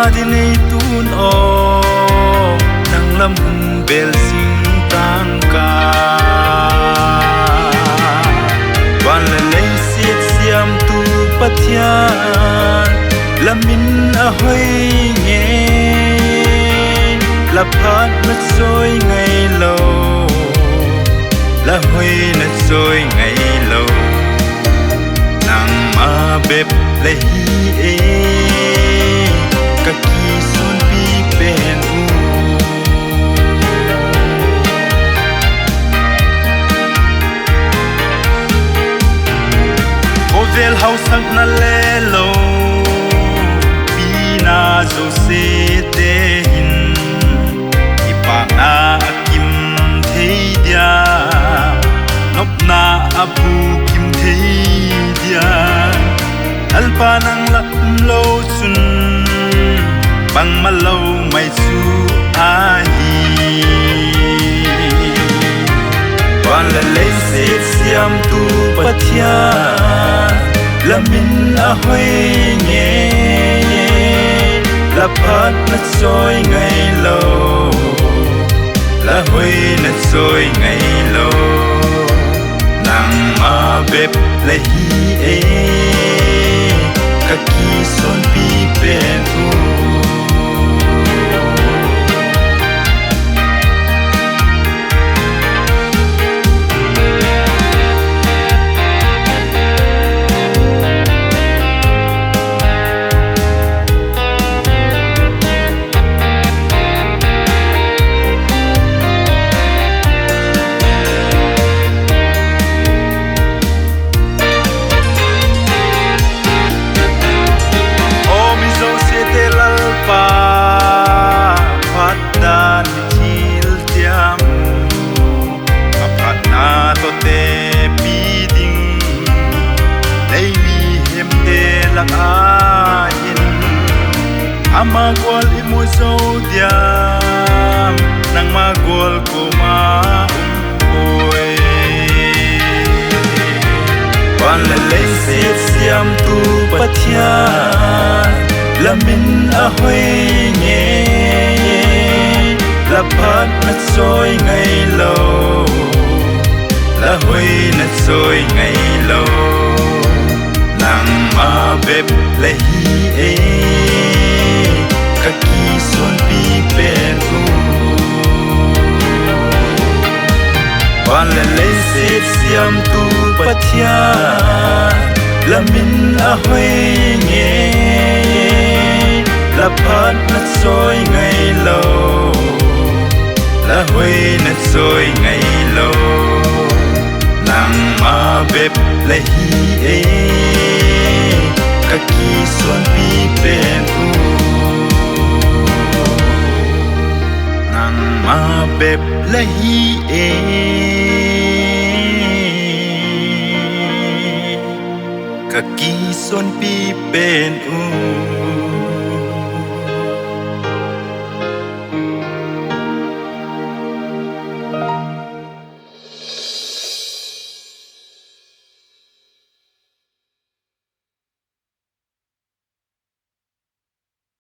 đi nay tuôn o nang lâm hùng bel sing tang ca van le lấy xiết xiêm tu pathian lamin a hoi nghe la phat mất rồi ngày lâu la hoi mất rồi ngày lâu nang ma bếp lấy hi kaki sun pi pen o vel hau sang na le lo pi na zo se te hin ipa na kim thei dia nop na abu kim thei dia alpa nang la lo sun bang malo mai su a hi van la lấy xiết xiêm tu pathia lamin a hoi nghe la phat na soi ngày lâu la hoi na soi ngày lâu nang ma bếp lấy hi kaki son pi pen ama gol imu zodiam nang magol ko ma oi van la lấy xiết xiêm tu pathia lamin a hoi nghe la phat na soi ngày lâu la hoi na soi ngày lâu nang ma bếp lấy hi kaki son pi pen van la lấy xiết xiêm tu pathia lamin a hoi nghe la phat na soi ngày lâu la hoi na soi ngày lâu nang ma bếp lấy hi kaki son pi pen ma bếp lấy kaki son pi pen